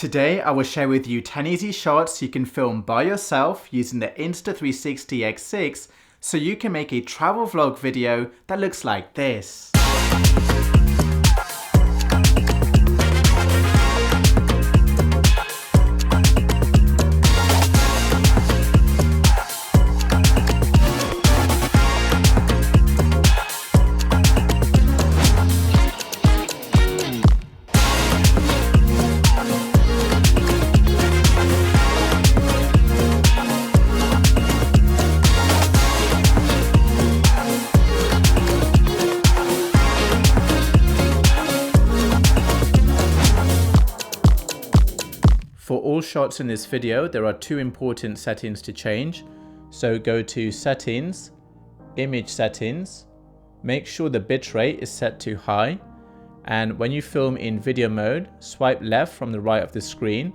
Today I will share with you 10 easy shots you can film by yourself using the Insta360 X6 so you can make a travel vlog video that looks like this. For all shots in this video, there are two important settings to change. So go to Settings, Image Settings, make sure the bitrate is set to high, and when you film in video mode, swipe left from the right of the screen.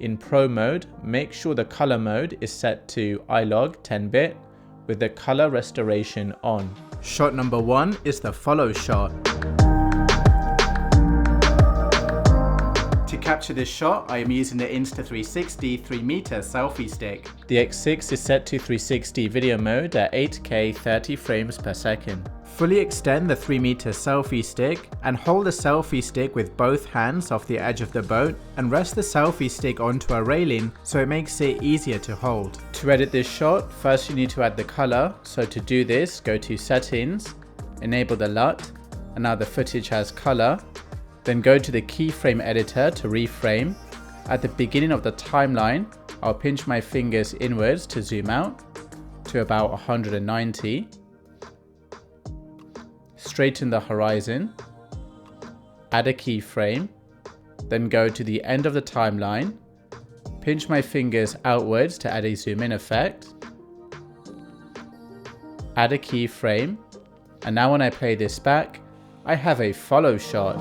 In Pro mode, make sure the color mode is set to iLog 10-bit with the color restoration on. Shot number 1 is the follow shot. To capture this shot, I am using the Insta360 3-meter selfie stick. The X6 is set to 360 video mode at 8K 30 frames per second. Fully extend the 3-meter selfie stick and hold the selfie stick with both hands off the edge of the boat and rest the selfie stick onto a railing so it makes it easier to hold. To edit this shot, first you need to add the color. So to do this, go to Settings, enable the LUT, and now the footage has color. Then go to the keyframe editor to reframe. At the beginning of the timeline, I'll pinch my fingers inwards to zoom out to about 190. Straighten the horizon. Add a keyframe. Then go to the end of the timeline. Pinch my fingers outwards to add a zoom in effect. Add a keyframe. And now when I play this back, I have a follow shot.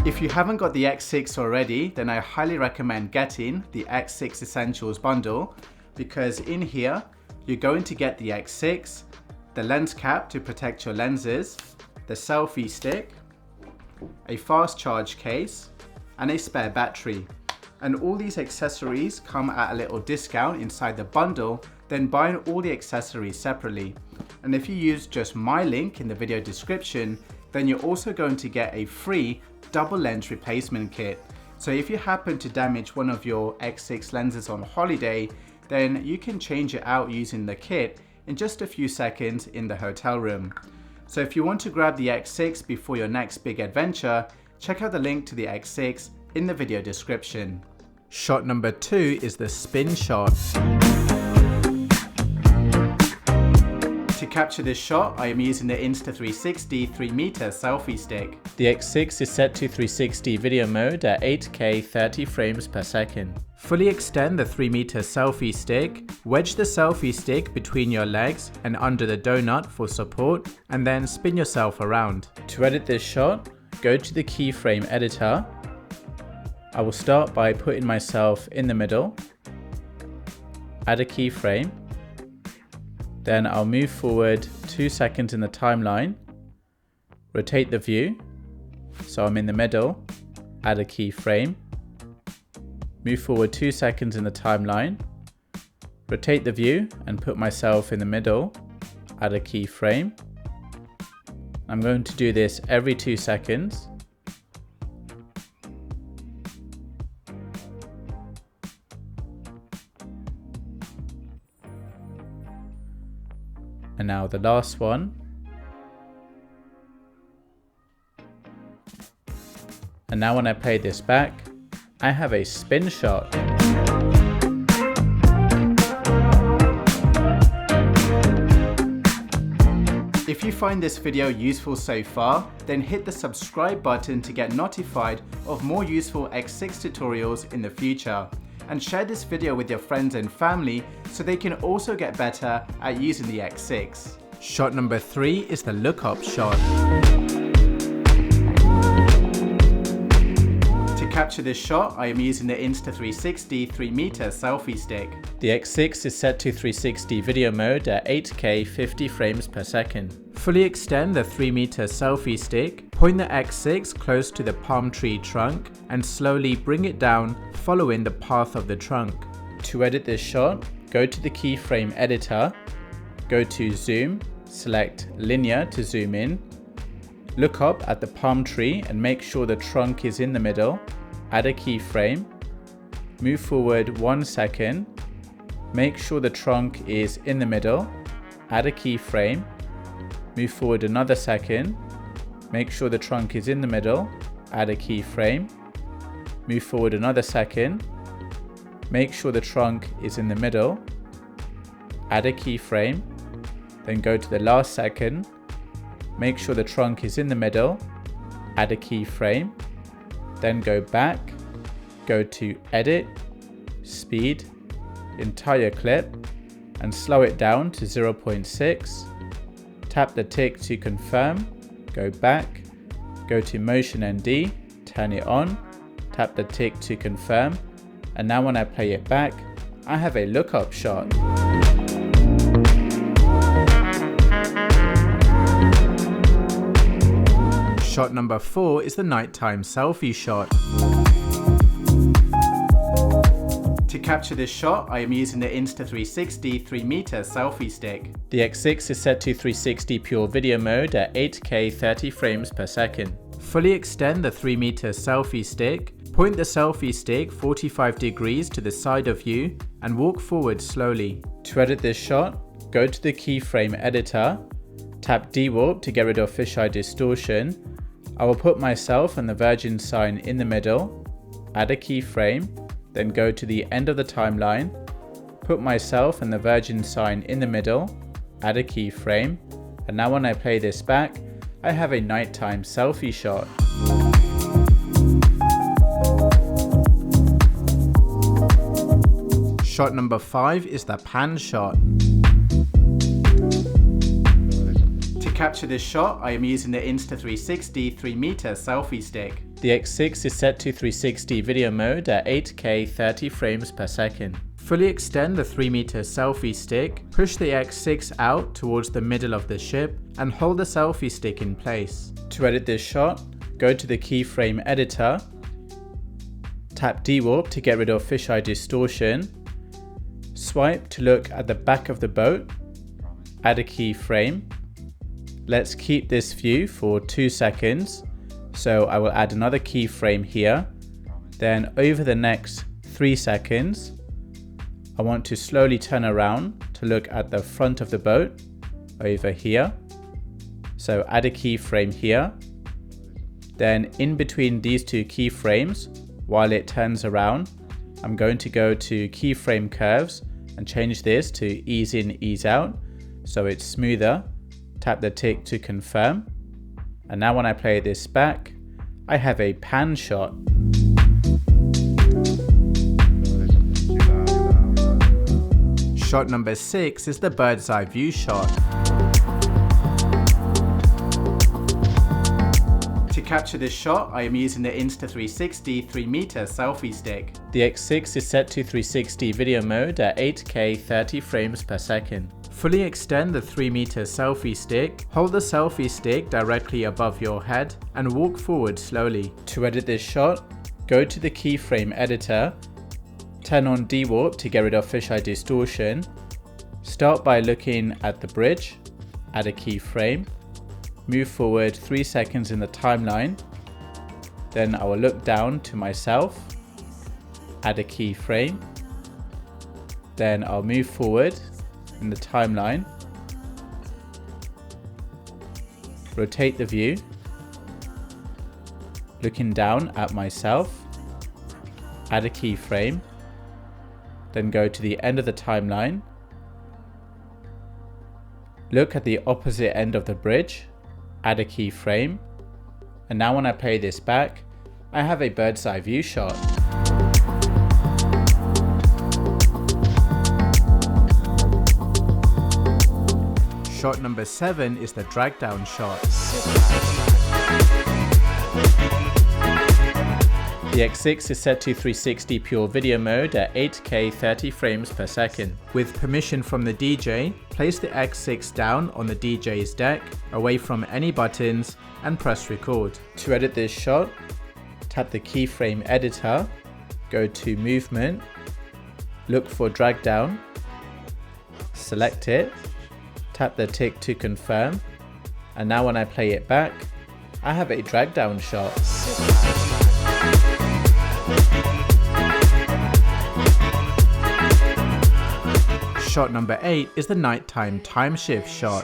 If you haven't got the X6 already, then I highly recommend getting the X6 Essentials bundle, because in here you're going to get the X6, the lens cap to protect your lenses, the selfie stick, a fast charge case, and a spare battery. And all these accessories come at a little discount inside the bundle than buying all the accessories separately. And if you use just my link in the video description, then you're also going to get a free double lens replacement kit. So if you happen to damage one of your X6 lenses on holiday, then you can change it out using the kit in just a few seconds in the hotel room. So if you want to grab the X6 before your next big adventure, check out the link to the X6 in the video description. Shot number 2 is the spin shot. To capture this shot, I am using the Insta360 3-meter selfie stick. The X6 is set to 360 video mode at 8K 30 frames per second. Fully extend the 3-meter selfie stick, wedge the selfie stick between your legs and under the donut for support, and then spin yourself around. To edit this shot, go to the keyframe editor. I will start by putting myself in the middle, add a keyframe. Then I'll move forward 2 seconds in the timeline, rotate the view, so I'm in the middle, add a keyframe, move forward 2 seconds in the timeline, rotate the view and put myself in the middle, add a keyframe. I'm going to do this every 2 seconds. And now the last one. And now when I play this back, I have a spin shot. If you find this video useful so far, then hit the subscribe button to get notified of more useful X6 tutorials in the future. And share this video with your friends and family so they can also get better at using the X6. Shot number 3 is the look up shot. To capture this shot, I am using the Insta360 3-meter selfie stick. The X6 is set to 360 video mode at 8K 50 frames per second. Fully extend the 3-meter selfie stick, point the X6 close to the palm tree trunk and slowly bring it down following the path of the trunk. To edit this shot, go to the keyframe editor, go to zoom, select linear to zoom in, look up at the palm tree and make sure the trunk is in the middle, add a keyframe, move forward 1 second, make sure the trunk is in the middle, add a keyframe, move forward another second, make sure the trunk is in the middle, add a keyframe, move forward another second, make sure the trunk is in the middle, add a keyframe, then go to the last second, make sure the trunk is in the middle, add a keyframe, then go back, go to edit, speed, entire clip, and slow it down to 0.6. Tap the tick to confirm, go back, go to motion ND, turn it on, tap the tick to confirm, and now when I play it back, I have a lookup shot. Shot number 4 is the nighttime selfie shot. To capture this shot, I am using the Insta360 3-meter selfie stick. The X6 is set to 360 pure video mode at 8K 30 frames per second. Fully extend the 3-meter selfie stick, point the selfie stick 45 degrees to the side of you and walk forward slowly. To edit this shot, go to the keyframe editor, tap dewarp to get rid of fisheye distortion. I will put myself and the Virgin sign in the middle, add a keyframe, then go to the end of the timeline, put myself and the Virgin sign in the middle, add a keyframe, and now when I play this back, I have a nighttime selfie shot. Shot number 5 is the pan shot. To capture this shot, I am using the Insta360 3-meter selfie stick. The X6 is set to 360 video mode at 8K 30 frames per second. Fully extend the 3-meter selfie stick, push the X6 out towards the middle of the ship and hold the selfie stick in place. To edit this shot, go to the keyframe editor, tap dewarp to get rid of fisheye distortion, swipe to look at the back of the boat, add a keyframe. Let's keep this view for 2 seconds. So I will add another keyframe here. Then over the next 3 seconds, I want to slowly turn around to look at the front of the boat over here. So add a keyframe here. Then in between these 2 keyframes, while it turns around, I'm going to go to keyframe curves and change this to ease in, ease out, so it's smoother. Tap the tick to confirm. And now when I play this back, I have a pan shot. Shot number 6 is the bird's eye view shot. To capture this shot, I am using the Insta360 3-meter selfie stick. The X6 is set to 360 video mode at 8K 30 frames per second. Fully extend the 3-meter selfie stick, hold the selfie stick directly above your head and walk forward slowly. To edit this shot, go to the keyframe editor, turn on dewarp to get rid of fisheye distortion, start by looking at the bridge, add a keyframe, move forward 3 seconds in the timeline, then I will look down to myself, add a keyframe, then I'll move forward in the timeline, rotate the view, looking down at myself, add a keyframe, then go to the end of the timeline, look at the opposite end of the bridge, add a keyframe, and now when I play this back, I have a bird's eye view shot. Shot number 7 is the drag down shot. The The X6 is set to 360 pure video mode at 8K 30 frames per second. With permission from the DJ, place the X6 down on the DJ's deck, away from any buttons, and press record. To edit this shot, tap the keyframe editor, go to movement, look for drag down, select it, tap the tick to confirm, and now when I play it back, I have a drag down shot. Shot number 8 is the nighttime timeshift shot.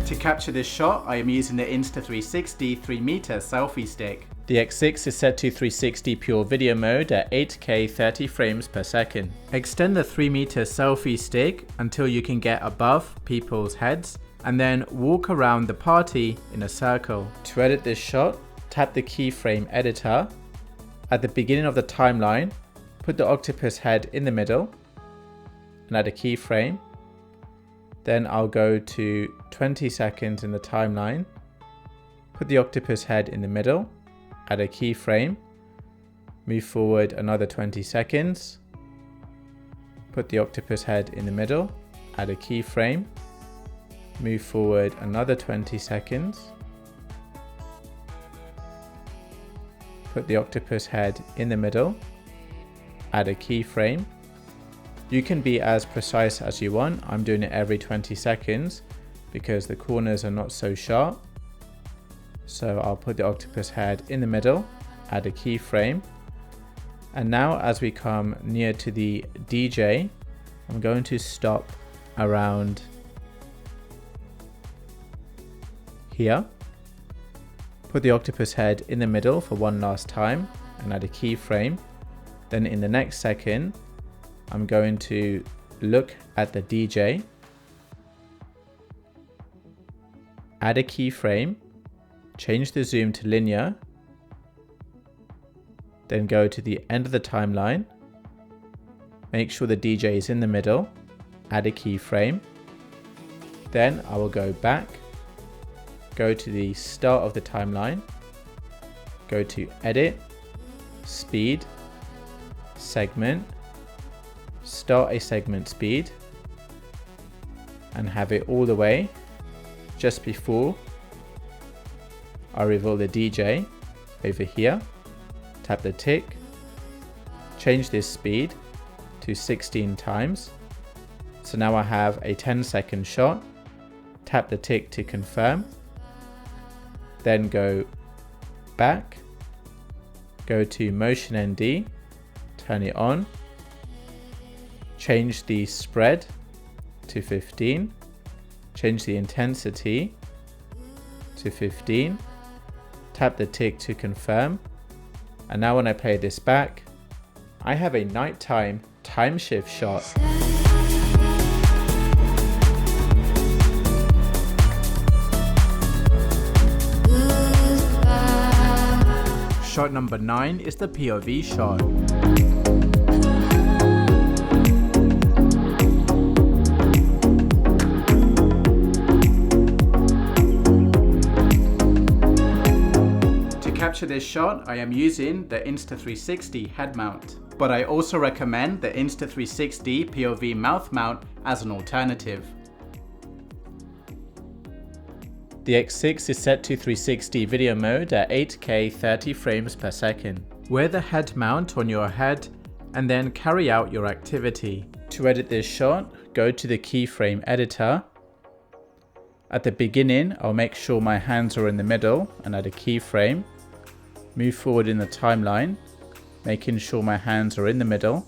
To capture this shot, I am using the Insta360 3-meter selfie stick. The X6 is set to 360 pure video mode at 8K 30 frames per second. Extend the 3-meter selfie stick until you can get above people's heads, and then walk around the party in a circle. To edit this shot, tap the keyframe editor. At the beginning of the timeline, put the octopus head in the middle and add a keyframe. Then I'll go to 20 seconds in the timeline, put the octopus head in the middle, add a keyframe, move forward another 20 seconds, put the octopus head in the middle, add a keyframe, move forward another 20 seconds, put the octopus head in the middle, add a keyframe. You can be as precise as you want. I'm doing it every 20 seconds because the corners are not so sharp. So I'll put the octopus head in the middle, add a keyframe. And now as we come near to the DJ, I'm going to stop around here. Put the octopus head in the middle for one last time and add a keyframe. Then in the next second, I'm going to look at the DJ, add a keyframe, change the zoom to linear, then go to the end of the timeline, make sure the DJ is in the middle, add a keyframe, then I will go back, go to the start of the timeline, go to edit, speed, segment, start a segment speed, and have it all the way just before I reveal the DJ over here. Tap the tick, change this speed to 16 times. So now I have a 10-second shot. Tap the tick to confirm. Then go back, go to motion ND, turn it on, change the spread to 15, change the intensity to 15, tap the tick to confirm, and now when I play this back, I have a nighttime timeshift shot. Shot number 9 is the POV shot. To capture this shot, I am using the Insta360 head mount, but I also recommend the Insta360 POV mouth mount as an alternative. The X6 is set to 360 video mode at 8K 30 frames per second. Wear the head mount on your head and then carry out your activity. To edit this shot, go to the keyframe editor. At the beginning, I'll make sure my hands are in the middle and add a keyframe. Move forward in the timeline, making sure my hands are in the middle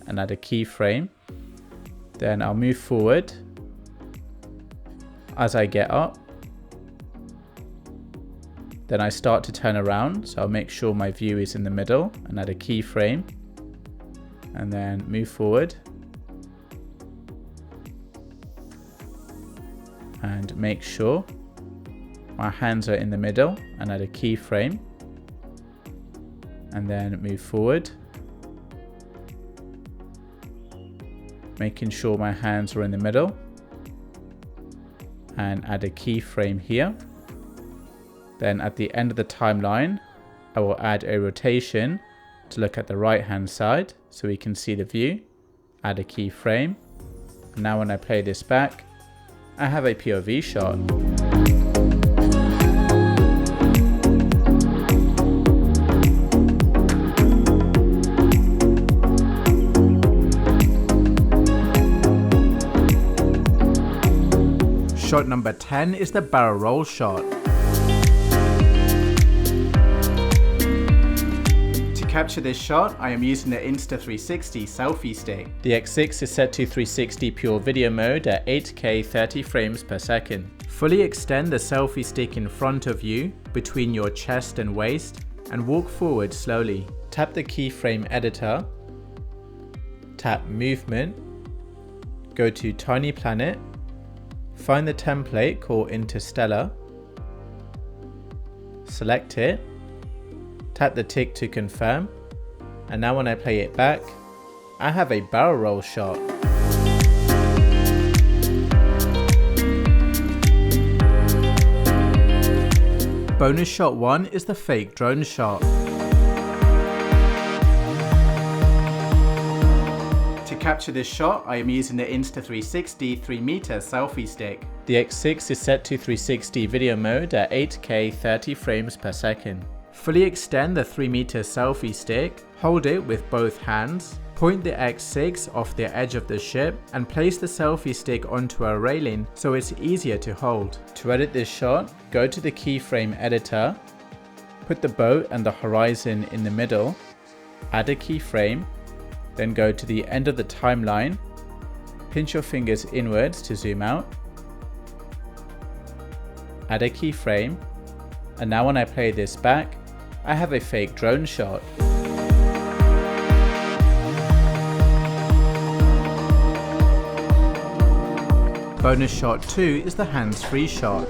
and add a keyframe. Then I'll move forward as I get up. Then I start to turn around, so I'll make sure my view is in the middle and add a keyframe, and then move forward and make sure my hands are in the middle and add a keyframe, and then move forward, making sure my hands are in the middle and add a keyframe here. Then at the end of the timeline, I will add a rotation to look at the right hand side so we can see the view. Add a keyframe. And now when I play this back, I have a POV shot. Shot number 10 is the barrel roll shot. To capture this shot, I am using the Insta360 selfie stick. The X6 is set to 360 pure video mode at 8K 30 frames per second. Fully extend the selfie stick in front of you, between your chest and waist, and walk forward slowly. Tap the keyframe editor, tap movement, go to Tiny Planet, find the template called Interstellar, select it, tap the tick to confirm, and now when I play it back, I have a barrel roll shot. Bonus shot 1 is the fake drone shot. To capture this shot, I am using the Insta360 3-meter selfie stick. The X6 is set to 360 video mode at 8K 30 frames per second. Fully extend the 3-meter selfie stick, hold it with both hands, point the X6 off the edge of the ship, and place the selfie stick onto a railing so it's easier to hold. To edit this shot, go to the keyframe editor, put the boat and the horizon in the middle, add a keyframe, then go to the end of the timeline, pinch your fingers inwards to zoom out, add a keyframe, and now when I play this back, I have a fake drone shot. Bonus shot 2 is the hands-free shot.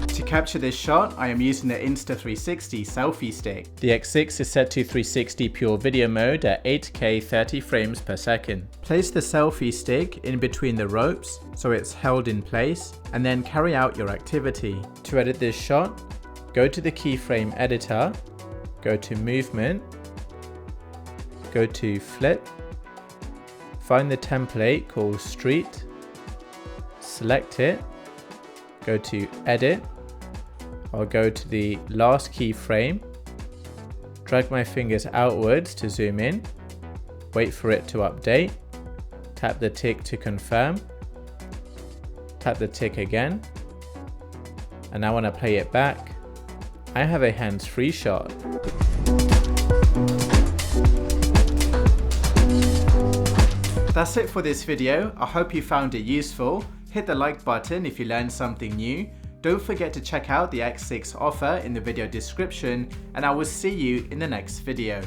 To capture this shot, I am using the Insta360 selfie stick. The X6 is set to 360 pure video mode at 8K 30 frames per second. Place the selfie stick in between the ropes so it's held in place, and then carry out your activity. To edit this shot, go to the keyframe editor, go to movement, go to flip, find the template called street, select it, go to edit, I'll go to the last keyframe, drag my fingers outwards to zoom in, wait for it to update, tap the tick to confirm, tap the tick again, and now when I play it back, I have a hands-free shot. That's it for this video. I hope you found it useful. Hit the like button if you learned something new. Don't forget to check out the X6 offer in the video description, and I will see you in the next video.